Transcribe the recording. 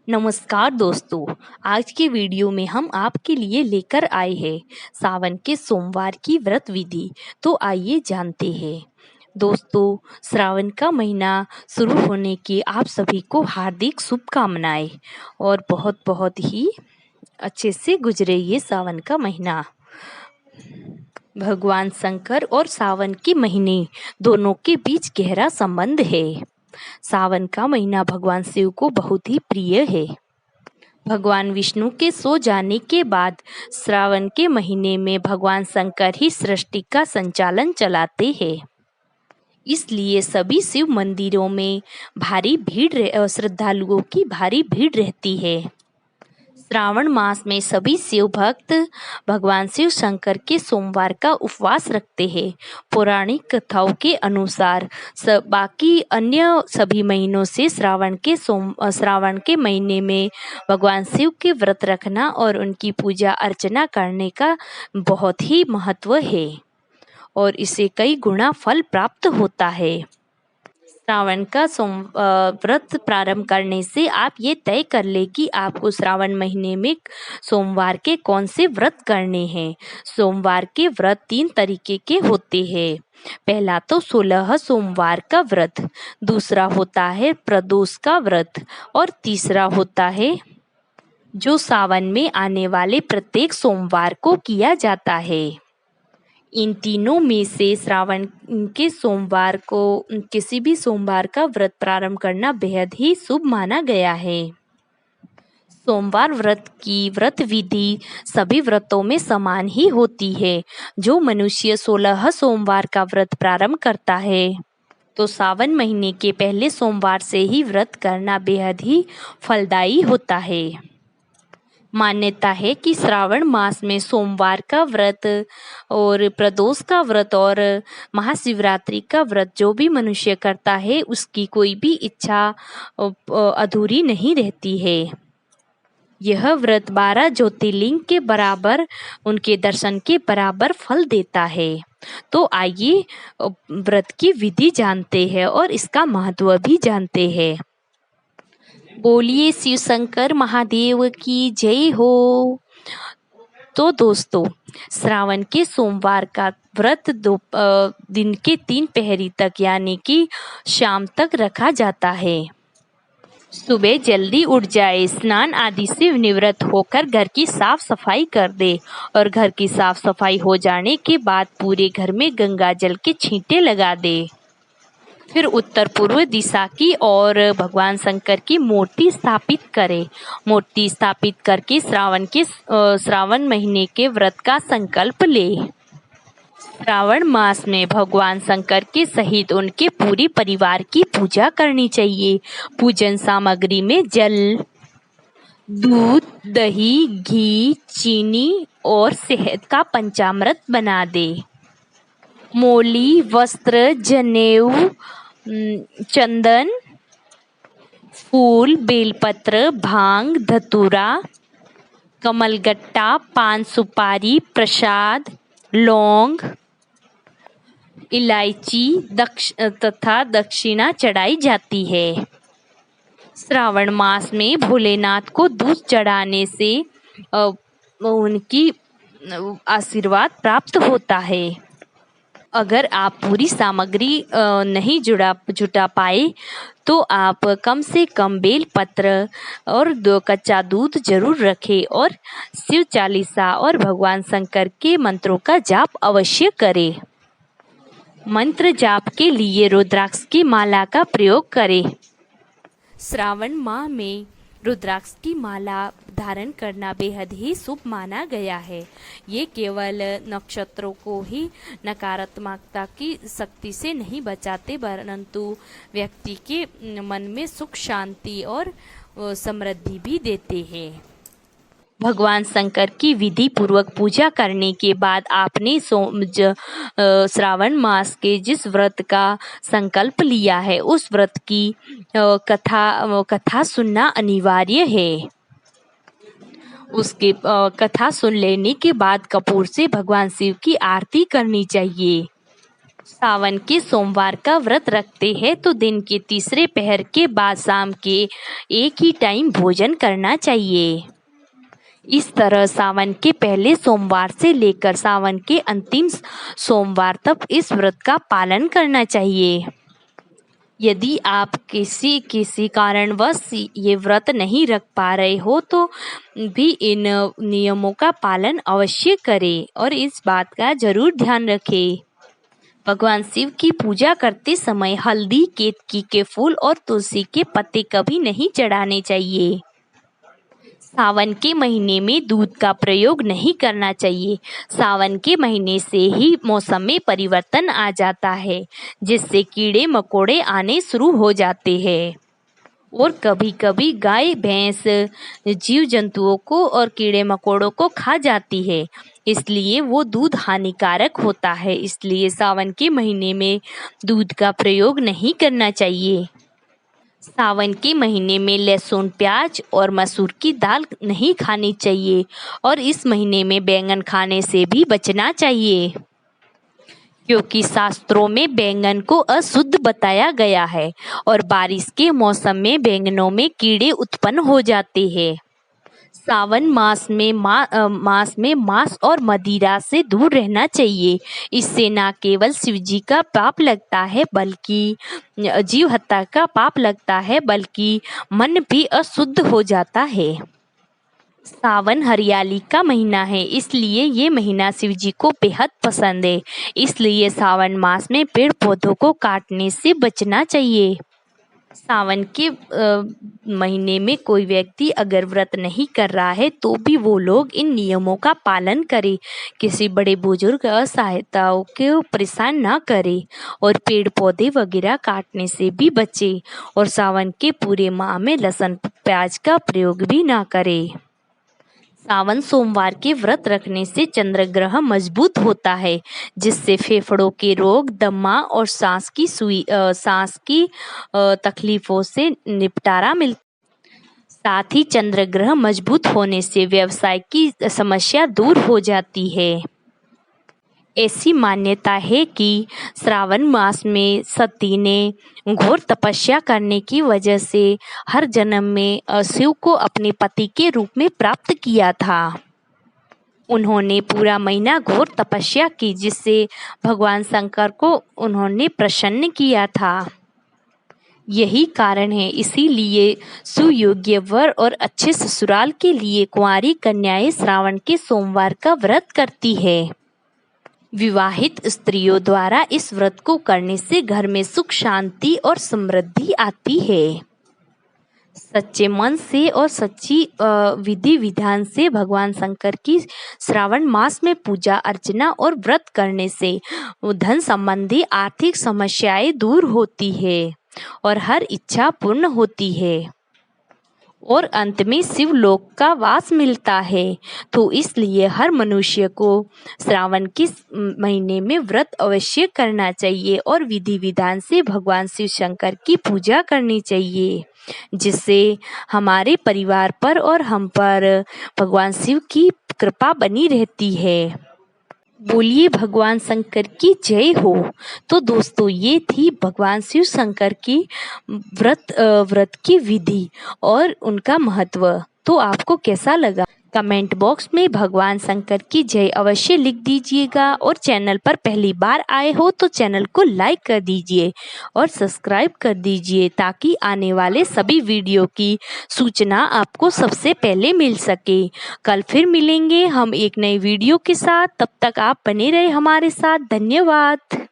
नमस्कार दोस्तों। आज के वीडियो में हम आपके लिए लेकर आए हैं सावन के सोमवार की व्रत विधि। तो आइए जानते हैं। दोस्तों, श्रावण का महीना शुरू होने की आप सभी को हार्दिक शुभकामनाएं और बहुत बहुत ही अच्छे से गुजरे ये सावन का महीना। भगवान शंकर और सावन के महीने दोनों के बीच गहरा संबंध है। सावन का महीना भगवान शिव को बहुत ही प्रिय है। भगवान विष्णु के सो जाने के बाद श्रावण के महीने में भगवान शंकर ही सृष्टि का संचालन चलाते हैं। इसलिए सभी शिव मंदिरों में भारी भीड़ श्रद्धालुओं की भारी भीड़ रहती है। श्रावण मास में सभी शिव भक्त भगवान शिव शंकर के सोमवार का उपवास रखते हैं। पौराणिक कथाओं के अनुसार बाकी अन्य सभी महीनों से श्रावण के महीने में भगवान शिव के व्रत रखना और उनकी पूजा अर्चना करने का बहुत ही महत्व है और इसे कई गुना फल प्राप्त होता है। श्रावण का व्रत प्रारंभ करने से आप ये तय कर ले कि आपको श्रावण महीने में सोमवार के कौन से व्रत करने हैं। सोमवार के व्रत 3 तरीके के होते हैं। पहला तो 16 सोमवार का व्रत, दूसरा होता है प्रदोष का व्रत और तीसरा होता है जो सावन में आने वाले प्रत्येक सोमवार को किया जाता है। इन तीनों में से श्रावण के सोमवार को किसी भी सोमवार का व्रत प्रारंभ करना बेहद ही शुभ माना गया है। सोमवार व्रत की व्रत विधि सभी व्रतों में समान ही होती है। जो मनुष्य 16 सोमवार का व्रत प्रारंभ करता है तो सावन महीने के पहले सोमवार से ही व्रत करना बेहद ही फलदायी होता है। मान्यता है कि श्रावण मास में सोमवार का व्रत और प्रदोष का व्रत और महाशिवरात्रि का व्रत जो भी मनुष्य करता है उसकी कोई भी इच्छा अधूरी नहीं रहती है। यह व्रत 12 ज्योतिर्लिंग के बराबर, उनके दर्शन के बराबर फल देता है। तो आइए व्रत की विधि जानते हैं और इसका महत्व भी जानते हैं। बोलिए शिव शंकर महादेव की जय हो। तो दोस्तों, श्रावण के सोमवार का व्रत दिन के 3 पहरी तक यानी कि शाम तक रखा जाता है। सुबह जल्दी उठ जाए, स्नान आदि से निवृत्त होकर घर की साफ सफाई कर दे और घर की साफ सफाई हो जाने के बाद पूरे घर में गंगा जल के छींटे लगा दे। फिर उत्तर पूर्व दिशा की ओर भगवान शंकर की मूर्ति स्थापित करे। मूर्ति स्थापित करके श्रावण महीने के व्रत का संकल्प ले। श्रावण मास में भगवान शंकर के सहित उनके पूरे परिवार की पूजा करनी चाहिए। पूजन सामग्री में जल, दूध, दही, घी, चीनी और शहद का पंचामृत बना दे। मोली, वस्त्र, जनेऊ, चंदन, फूल, बेलपत्र, भांग, धतूरा, कमलगट्टा, पान सुपारी, प्रसाद, लौंग, इलायची तथा दक्षिणा चढ़ाई जाती है। श्रावण मास में भोलेनाथ को दूध चढ़ाने से उनकी आशीर्वाद प्राप्त होता है। अगर आप पूरी सामग्री नहीं जुटा पाए तो आप कम से कम बेल पत्र और 2 कच्चा दूध जरूर रखें और शिव चालीसा और भगवान शंकर के मंत्रों का जाप अवश्य करें। मंत्र जाप के लिए रुद्राक्ष की माला का प्रयोग करें। श्रावण माह में रुद्राक्ष की माला धारण करना बेहद ही शुभ माना गया है। ये केवल नक्षत्रों को ही नकारात्मकता की शक्ति से नहीं बचाते परंतु व्यक्ति के मन में सुख, शांति और समृद्धि भी देते हैं। भगवान शंकर की विधि पूर्वक पूजा करने के बाद आपने श्रावण मास के जिस व्रत का संकल्प लिया है उस व्रत की कथा सुनना अनिवार्य है। उसके कथा सुन लेने के बाद कपूर से भगवान शिव की आरती करनी चाहिए। सावन के सोमवार का व्रत रखते हैं तो दिन के तीसरे पहर के बाद शाम के एक ही टाइम भोजन करना चाहिए। इस तरह सावन के पहले सोमवार से लेकर सावन के अंतिम सोमवार तक इस व्रत का पालन करना चाहिए। यदि आप किसी कारणवश ये व्रत नहीं रख पा रहे हो तो भी इन नियमों का पालन अवश्य करें और इस बात का जरूर ध्यान रखें। भगवान शिव की पूजा करते समय हल्दी, केतकी के फूल और तुलसी के पत्ते कभी नहीं चढ़ाने चाहिए। सावन के महीने में दूध का प्रयोग नहीं करना चाहिए। सावन के महीने से ही मौसम में परिवर्तन आ जाता है, जिससे कीड़े मकोड़े आने शुरू हो जाते हैं और कभी कभी गाय भैंस जीव जंतुओं को और कीड़े मकोड़ों को खा जाती है, इसलिए वो दूध हानिकारक होता है। इसलिए सावन के महीने में दूध का प्रयोग नहीं करना चाहिए। सावन के महीने में लहसुन, प्याज और मसूर की दाल नहीं खानी चाहिए और इस महीने में बैंगन खाने से भी बचना चाहिए, क्योंकि शास्त्रों में बैंगन को अशुद्ध बताया गया है और बारिश के मौसम में बैंगनों में कीड़े उत्पन्न हो जाते हैं। सावन मास में मांस और मदिरा से दूर रहना चाहिए। इससे न केवल शिव जी का पाप लगता है बल्कि जीव हत्या का पाप लगता है, बल्कि मन भी अशुद्ध हो जाता है। सावन हरियाली का महीना है, इसलिए ये महीना शिव जी को बेहद पसंद है। इसलिए सावन मास में पेड़ पौधों को काटने से बचना चाहिए। सावन के महीने में कोई व्यक्ति अगर व्रत नहीं कर रहा है तो भी वो लोग इन नियमों का पालन करे, किसी बड़े बुजुर्ग असहायताओं को परेशान ना करे और पेड़ पौधे वगैरह काटने से भी बचे और सावन के पूरे माह में लहसुन प्याज का प्रयोग भी ना करे। सावन सोमवार के व्रत रखने से चंद्र ग्रह मजबूत होता है, जिससे फेफड़ों के रोग, दमा और सांस की तकलीफों से निपटारा मिलता। साथ ही चंद्र ग्रह मजबूत होने से व्यवसाय की समस्या दूर हो जाती है। ऐसी मान्यता है कि श्रावण मास में सती ने घोर तपस्या करने की वजह से हर जन्म में शिव को अपने पति के रूप में प्राप्त किया था। उन्होंने पूरा महीना घोर तपस्या की, जिससे भगवान शंकर को उन्होंने प्रसन्न किया था। यही कारण है, इसीलिए सुयोग्य वर और अच्छे ससुराल के लिए कुंवारी कन्याएं श्रावण के सोमवार का व्रत करती है। विवाहित स्त्रियों द्वारा इस व्रत को करने से घर में सुख, शांति और समृद्धि आती है। सच्चे मन से और सच्ची विधि विधान से भगवान शंकर की श्रावण मास में पूजा अर्चना और व्रत करने से धन संबंधी आर्थिक समस्याएं दूर होती है और हर इच्छा पूर्ण होती है और अंत में शिवलोक का वास मिलता है। तो इसलिए हर मनुष्य को श्रावण के महीने में व्रत अवश्य करना चाहिए और विधि विधान से भगवान शिव शंकर की पूजा करनी चाहिए, जिससे हमारे परिवार पर और हम पर भगवान शिव की कृपा बनी रहती है। बोलिए भगवान शंकर की जय हो। तो दोस्तों, ये थी भगवान शिव शंकर की व्रत की विधि और उनका महत्व। तो आपको कैसा लगा? कमेंट बॉक्स में भगवान शंकर की जय अवश्य लिख दीजिएगा और चैनल पर पहली बार आए हो तो चैनल को लाइक कर दीजिए और सब्सक्राइब कर दीजिए, ताकि आने वाले सभी वीडियो की सूचना आपको सबसे पहले मिल सके। कल फिर मिलेंगे हम एक नई वीडियो के साथ, तब तक आप बने रहे हमारे साथ। धन्यवाद।